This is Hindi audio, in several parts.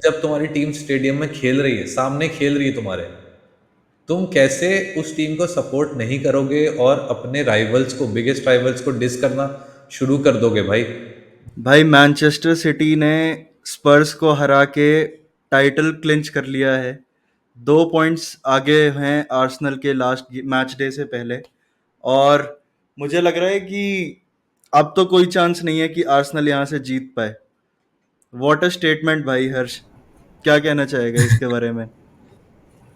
जब तुम्हारी टीम स्टेडियम में खेल रही है, सामने खेल रही है तुम्हारे, तुम कैसे उस टीम को सपोर्ट नहीं करोगे और अपने राइवल्स को, बिगेस्ट राइवल्स को डिस करना शुरू कर दोगे भाई? भाई मैनचेस्टर सिटी ने स्पर्स को हरा के टाइटल क्लिंच कर लिया है। 2 पॉइंट्स आगे हैं आर्सेनल के लास्ट मैच डे से पहले। और मुझे लग रहा है कि अब तो कोई चांस नहीं है कि आर्सेनल यहाँ से जीत पाए। व्हाट अ स्टेटमेंट भाई हर्ष, क्या कहना चाहेगा इसके बारे में?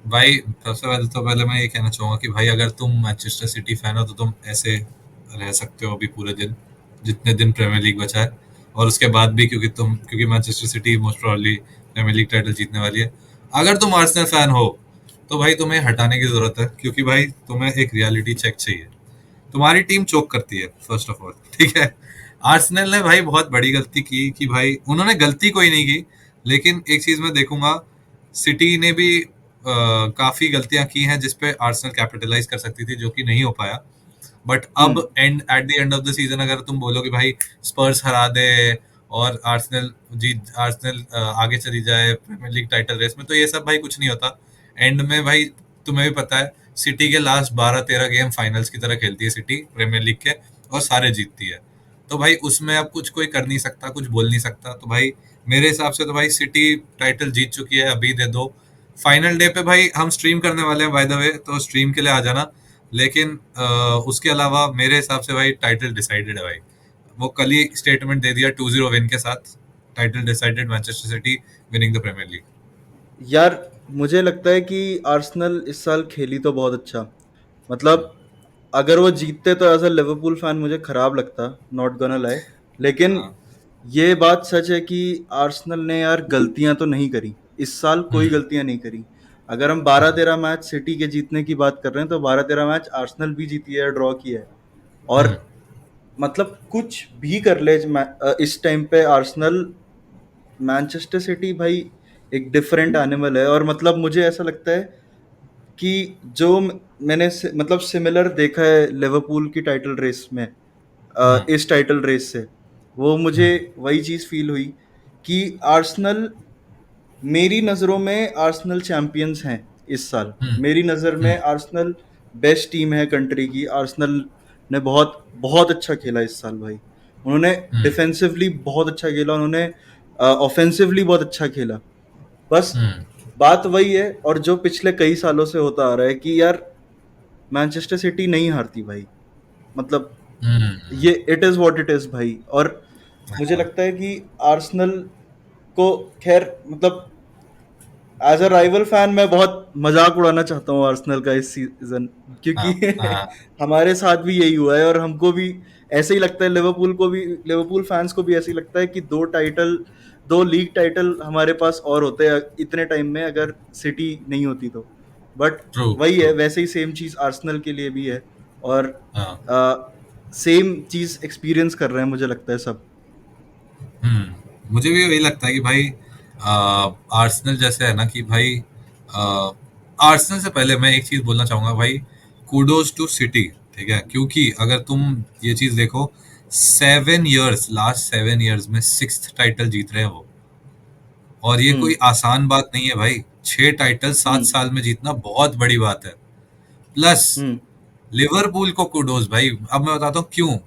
भाई सबसे पहले तो पहले मैं ये कहना चाहूंगा कि भाई अगर तुम मैनचेस्टर सिटी फैन हो तो तुम ऐसे रह सकते हो अभी पूरे दिन, जितने दिन प्रीमियर लीग बचा है, और उसके बाद भी, क्योंकि Manchester City most probably Premier League title जीतने वाली है। अगर तुम आर्सेनल फैन हो तो भाई तुम्हें हटाने की जरूरत है, क्योंकि भाई तुम्हें एक रियलिटी चेक चाहिए। तुम्हारी टीम चोक करती है फर्स्ट ऑफ ऑल, ठीक है। आर्सेनल ने भाई बहुत बड़ी गलती की कि भाई उन्होंने गलती कोई नहीं की, लेकिन एक चीज मैं देखूंगा, सिटी ने भी काफी गलतियां की हैं जिसपे आर्सेनल कैपिटलाइज कर सकती थी, जो कि नहीं हो पाया। बट अब हम्म। At the end of the season अगर तुम बोलो कि भाई स्पर्स हरा दे और आर्सेनल आगे चली जाए प्रीमियर लीग टाइटल रेस में, तो ये सब भाई कुछ नहीं होता। एंड में भाई तुम्हें भी पता है, सिटी के लास्ट 12-13 गेम फाइनल्स की तरह खेलती है सिटी प्रीमियर लीग के, और सारे जीतती है। तो भाई उसमें अब कुछ कोई कर नहीं सकता, कुछ बोल नहीं सकता। तो भाई मेरे हिसाब से तो भाई सिटी टाइटल जीत चुकी है, अभी दे दो। फाइनल डे पे भाई हम स्ट्रीम करने वाले हैं बाय द वे, तो स्ट्रीम के लिए आ जाना। लेकिन उसके अलावा मेरे हिसाब से भाई टाइटल डिसाइडेड है भाई। वो कल ही स्टेटमेंट दे दिया 2-0 विन के साथ, title decided, Manchester City winning the Premier League. यार मुझे लगता है कि आर्सेनल इस साल खेली तो बहुत अच्छा। मतलब अगर वो जीतते तो एज अ लिवरपूल फैन मुझे खराब लगता, नॉट गोना लाई। लेकिन हाँ। ये बात सच है कि आर्सेनल ने यार गलतियां तो नहीं करी इस साल, कोई हम्म। गलतियां नहीं करी। अगर हम 12-13 मैच सिटी के जीतने की बात कर रहे हैं तो 12-13 मैच आर्सेनल भी जीती है, ड्रॉ किया है। और हम्म। मतलब कुछ भी कर ले इस टाइम पे आर्सेनल, मैनचेस्टर सिटी भाई एक डिफरेंट एनिमल है। और मतलब मुझे ऐसा लगता है कि जो मैंने मतलब सिमिलर देखा है लिवरपूल की टाइटल रेस में, हम्म। इस टाइटल रेस से, वो मुझे हम्म। वही चीज फील हुई कि आर्सेनल, मेरी नज़रों में आर्सेनल चैंपियंस हैं इस साल। हम्म। मेरी नज़र में हम्म। आर्सेनल बेस्ट टीम है कंट्री की। आर्सेनल ने बहुत बहुत अच्छा खेला इस साल भाई। उन्होंने हम्म। डिफेंसिवली बहुत अच्छा खेला, उन्होंने ऑफेंसिवली बहुत अच्छा खेला। बस हम्म। बात वही है, और जो पिछले कई सालों से होता आ रहा है कि यार मैनचेस्टर सिटी नहीं हारती भाई। मतलब हम्म। ये it is what it is भाई। और मुझे हाँ। लगता है कि आर्सेनल को, खैर मतलब एज अ राइवल फैन मैं बहुत मजाक उड़ाना चाहता हूँ आर्सेनल का इस सीजन, क्योंकि हाँ। हाँ। हमारे साथ भी यही हुआ है। और हमको भी ऐसे ही लगता है, लिवरपूल को भी, लिवरपूल फैंस को भी ऐसे ही लगता है कि दो लीग टाइटल हमारे पास और होते हैं इतने टाइम में अगर सिटी नहीं होती तो। But true. वही ट्रू। है, वैसे ही सेम चीज आर्सेनल के लिए भी है। और हाँ। सेम चीज एक्सपीरियंस कर रहे हैं मुझे लगता है सब। मुझे भी वही लगता है कि भाई आर्सेनल जैसे है ना कि भाई आर्सेनल से पहले मैं एक चीज बोलना चाहूंगा भाई, कूडोज टू सिटी, ठीक है। क्योंकि अगर तुम ये चीज देखो, 7 इयर्स, लास्ट 7 इयर्स में 6th टाइटल जीत रहे हैं वो। और ये हम्म। कोई आसान बात नहीं है भाई, 6 टाइटल 7 साल में जीतना बहुत बड़ी बात है। प्लस हम्म। लिवरपूल को कुडोज भाई। अब मैं बताता हूँ क्यों।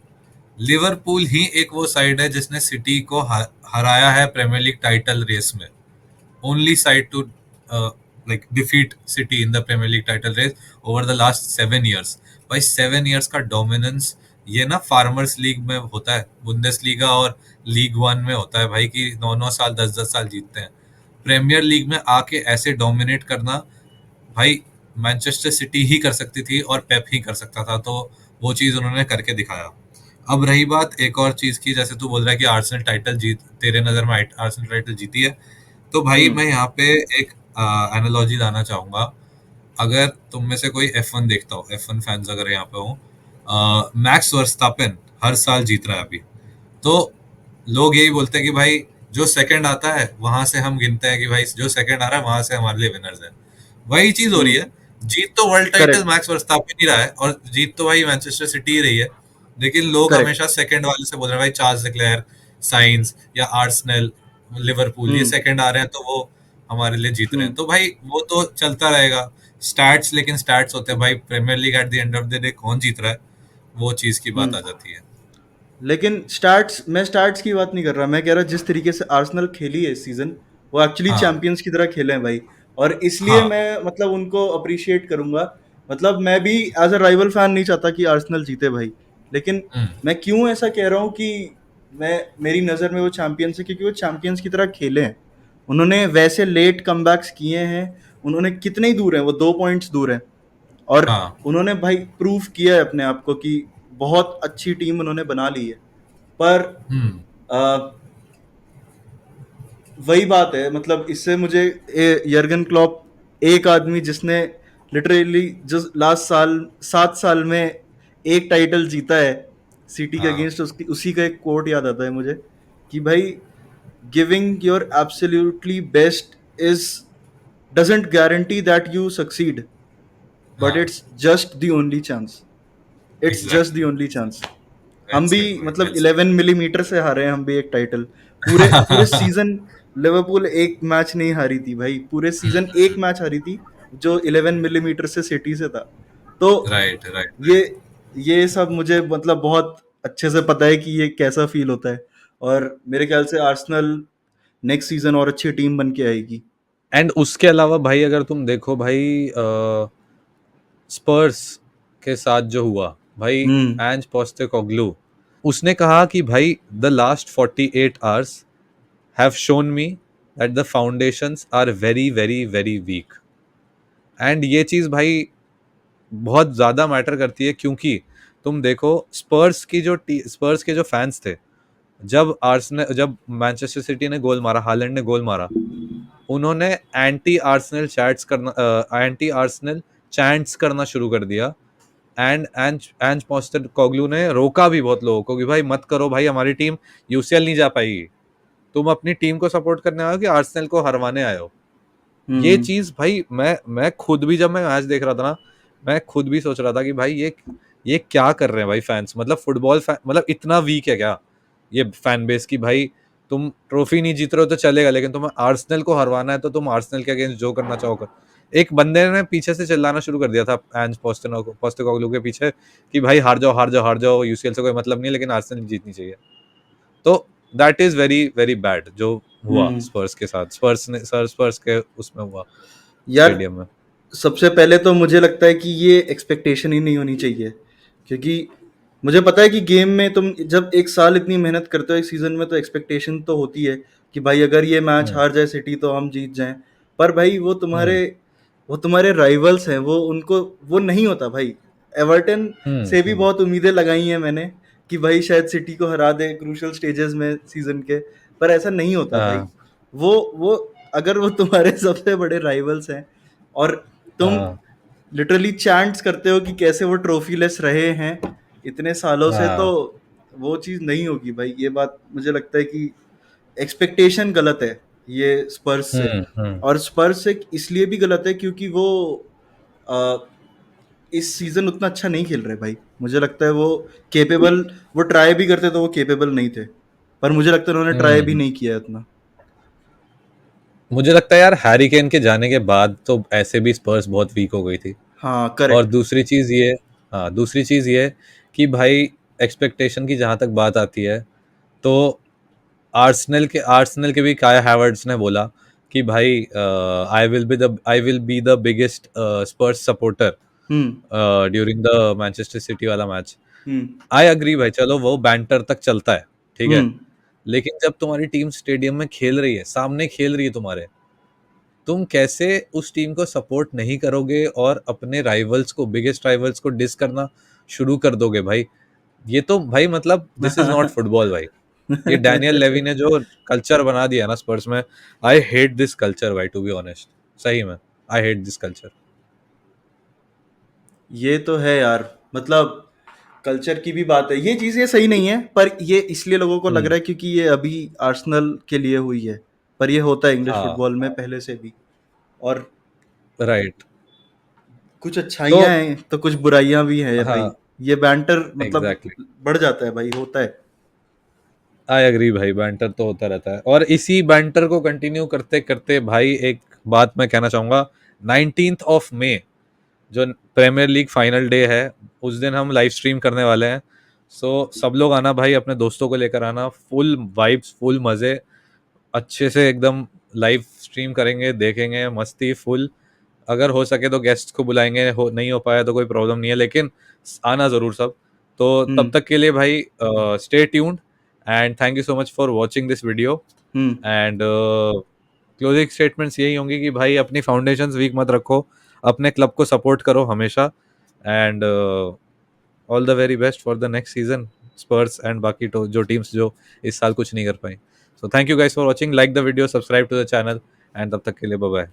लिवरपूल ही एक वो साइड है जिसने सिटी को हराया है प्रीमियर लीग टाइटल रेस में। Only side to like defeat City in the Premier League title race over the last 7 years. भाई 7 इयर्स का डोमिनेंस, ये ना फार्मर्स लीग में होता है, बुंदेसलीगा और लीग वन में होता है भाई, कि 9-9 साल 10-10 साल जीतते हैं। प्रीमियर लीग में आके ऐसे डोमिनेट करना भाई, मैनचेस्टर सिटी ही कर सकती थी और पेप ही कर सकता था। तो वो चीज उन्होंने करके दिखाया। अब रही बात एक और चीज की, जैसे तू बोल रहा है कि आर्सेनल टाइटल जीत, तेरे नजर में आर्सेनल टाइटल जीती है, तो भाई हम्म। मैं यहाँ पे एक एनालॉजी लाना चाहूंगा। अगर तुम में से कोई F1 देखता हो, F1 फैंस अगर यहाँ पे हो, मैक्स वर्स्टापेन हर साल जीत रहा है अभी। तो लोग यही बोलते हैं कि भाई जो सेकंड आता है वहां से हम गिनते हैं कि भाई जो सेकंड आ रहा है वहां से हमारे लिए विनर्स है। वही चीज हो रही हम्म। है। जीत तो world title correct. Max Verstappen ही रहा है, और जीत तो भाई मैनचेस्टर सिटी ही रही है। लेकिन लोग करेक्ट। हमेशा सेकंड वाले से बोल रहे हैं भाई, चार्ल्स लेक्लेयर, साइंस या आर्सेनल। लिवरपूल ये हम्म सेकंड आ रहे हैं तो वो हमारे लिए जीत रहे हैं, हम्म तो भाई वो तो चलता रहेगा। स्टैट्स लेकिन स्टैट्स होते हैं भाई, Premier League at the end of the day कौन जीत रहा है, वो चीज की बात हम्म आ जाती है। लेकिन स्टार्ट्स मैं स्टार्ट्स की बात नहीं कर रहा, मैं कह रहा जिस तरीके से आर्सेनल खेली है इस सीजन, वो एक्चुअली हाँ चैंपियंस की तरह खेले हैं भाई। और इसलिए हाँ। मैं मतलब उनको अप्रिशिएट करूंगा। मतलब मैं भी एज अ राइवल फैन नहीं चाहता कि आर्सेनल जीते भाई, लेकिन हम्म। मैं क्यों ऐसा कह रहा हूँ कि मैं मेरी नज़र में वो चैंपियंस है क्योंकि वो चैंपियंस की तरह खेले हैं। उन्होंने वैसे लेट कमबैक्स किए हैं। उन्होंने कितने ही दूर हैं, वो 2 पॉइंट्स दूर हैं। और हाँ। उन्होंने भाई प्रूव किया है अपने आप को कि बहुत अच्छी टीम उन्होंने बना ली है। पर हम्म। अ, वही बात है, मतलब इससे मुझे यर्गन क्लॉप, एक आदमी जिसने लिटरली जो लास्ट साल 7 साल में एक टाइटल जीता है सिटी के हाँ। अगेंस्ट, उसकी उसी का एक कोट याद आता है मुझे कि भाई giving your absolutely best is doesn't guarantee that you succeed, but हाँ। It's just the only chance. It's just the exactly. Only chance. Well हम भी सेड भाई, मतलब वेल सेड। 11 मिलीमीटर से हारे हैं हम भी एक टाइटल। पूरे पूरे सीजन लिवरपूल एक मैच नहीं हारी थी भाई, पूरे सीजन एक मैच हारी थी जो 11 मिलीमीटर से सिटी से था। तो राइट राइट ये राइट। ये सब मुझे मतलब बहुत अच्छे से पता है कि ये कैसा फील होता है। और मेरे ख्याल से आर्सेनल नेक्स्ट सीजन और अच्छी टीम बन के आएगी। एंड उसके अलावा भाई अगर तुम देखो भाई स्पर्स के साथ जो हुआ भाई, हम्म एंज पोस्टेकोग्लू उसने कहा कि भाई the last 48 hours have shown me that the foundations are very very very weak. And ये चीज़ भाई बहुत ज़्यादा मैटर करती है, क्योंकि तुम देखो स्पर्स के जो फैंस थे, जब मैनचेस्टर सिटी ने गोल मारा, हालैंड ने गोल मारा, उन्होंने एंटी आर्सेनल चैंट्स करना शुरू कर दिया। एंड एंज एंज पोस्टेकोग्लू ने रोका भी बहुत लोगों को कि भाई मत करो भाई, हमारी टीम यूसीएल नहीं जा पाएगी, तुम अपनी टीम को सपोर्ट करने आए हो कि आर्सेनल को हरवाने आए हो। ये हम्म चीज भाई मैं खुद भी जब मैं मैच देख रहा था ना, मैं खुद भी सोच रहा था कि भाई ये क्या कर रहे हैं भाई फैंस, मतलब फुटबॉल फैन मतलब इतना वीक है क्या ये फैन बेस की भाई। तुम ट्रॉफी नहीं जीत रहे हो तो चलेगा, लेकिन तुम्हें आर्सेनल को हरवाना है तो तुम आर्सेनल के अगेंस्ट जो करना चाहो कर। एक बंदे ने पीछे से चिल्लाना शुरू कर दिया था एंज पोस्टेकोग्लू के पीछे कि भाई हार जाओ हार जाओ हार जाओ, यूसीएल से कोई मतलब नहीं है, लेकिन आर्सेनल जीतनी चाहिए। तो that is very very bad जो हुआ हम्म स्पर्स के साथ, स्पर्स के उसमें हुआ यार, स्टेडियम में। सबसे पहले तो मुझे लगता है कि ये एक्सपेक्टेशन ही नहीं होनी चाहिए। क्योंकि मुझे पता है कि गेम में तुम जब एक साल इतनी मेहनत करते हो एक सीजन में, तो एक्सपेक्टेशन तो होती है कि भाई अगर ये मैच हम्म हार जाए सिटी तो हम जीत जाएं। पर भाई हम्म वो तुम्हारे राइवल्स हैं, वो उनको वो नहीं होता भाई। एवर्टन से भी हम्म। बहुत उम्मीदें लगाई हैं मैंने कि भाई शायद सिटी को हरा दे क्रूशियल स्टेजेस में सीजन के। पर ऐसा नहीं होता भाई। हाँ वो अगर वो तुम्हारे सबसे बड़े राइवल्स हैं और तुम हाँ लिटरली चैंट्स करते हो कि कैसे वो ट्रॉफी लेस रहे हैं इतने सालों से, तो हाँ। वो चीज़ नहीं होगी भाई। ये बात मुझे लगता है कि एक्सपेक्टेशन गलत है ये स्पर्स से। हम्म। और स्पर्स से इसलिए भी गलत है क्योंकि वो आ, इस सीजन उतना अच्छा नहीं खेल रहे भाई। मुझे लगता है वो केपेबल, वो ट्राई भी करते तो वो केपेबल नहीं थे। पर मुझे लगता है उन्होंने ट्राई भी हम्म। नहीं किया है उतना। मुझे लगता है यार हैरी केन के जाने के बाद तो ऐसे भी स्पर्स बहुत वीक हो गई थी। हाँ और करेक्ट। दूसरी चीज़ ये, हाँ दूसरी चीज़ ये कि भाई एक्सपेक्टेशन की जहाँ तक बात आती है, तो आर्सेनल के भी काया हैवर्ट्स ने बोला कि भाई I will be the biggest Spurs supporter hmm during the Manchester city वाला मैच। हम्म आई अग्री भाई, चलो वो बैंटर तक चलता है, ठीक है। हम्म लेकिन जब तुम्हारी टीम स्टेडियम में खेल रही है, सामने खेल रही है तुम्हारे, तुम कैसे उस टीम को सपोर्ट नहीं करोगे और अपने राइवल्स को, बिगेस्ट राइवल्स को डिस करना शुरू कर दोगे भाई। ये तो भाई मतलब दिस इज नॉट फुटबॉल भाई। ये डैनियल लेवी ने जो कल्चर बना दिया ना स्पर्स में, आई हेट दिस कल्चर भाई, टू बी ऑनेस्ट, सही में आई हेट दिस कल्चर। ये तो है यार। मतलब कल्चर की भी बात है, ये चीज़ ये सही नहीं है, पर ये इसलिए लोगों को लग हम्म। रहा है क्योंकि ये अभी आर्सेनल के लिए हुई है। पर ये होता है इंग्लिश हाँ फुटबॉल में पहले से भी। और राइट। कुछ तो अच्छाइयाँ हैं तो कुछ बुराइयां भी हैं भाई। हाँ ये बैंटर मतलब एग्जैक्टली। बढ़ जाता है भाई, होता है। आई एग्री भाई, बैंटर तो होता रहता है, और इसी बैंटर को कंटिन्यू करते करते भाई एक बात मैं कहना चाहूंगा। 19th ऑफ मई जो प्रीमियर लीग फाइनल डे है, उस दिन हम लाइव स्ट्रीम करने वाले हैं। सो सब लोग आना भाई, अपने दोस्तों को लेकर आना, फुल वाइब्स, फुल मजे, अच्छे से एकदम लाइव स्ट्रीम करेंगे, देखेंगे, मस्ती फुल। अगर हो सके तो गेस्ट को बुलाएंगे, हो नहीं हो पाया तो कोई प्रॉब्लम नहीं है, लेकिन आना ज़रूर सब। तो तब हम्म। तक के लिए भाई stay tuned, and thank you so much for watching this video. Hmm. And closing statements यही होंगी कि भाई अपनी फाउंडेशंस वीक मत रखो, अपने क्लब को सपोर्ट करो हमेशा, and all the very best for the next season, Spurs and बाकी तो जो टीम्स जो इस साल कुछ नहीं कर पाई। So thank you guys for watching, like the video, subscribe to the channel, and तब तक के लिए बाय बाय।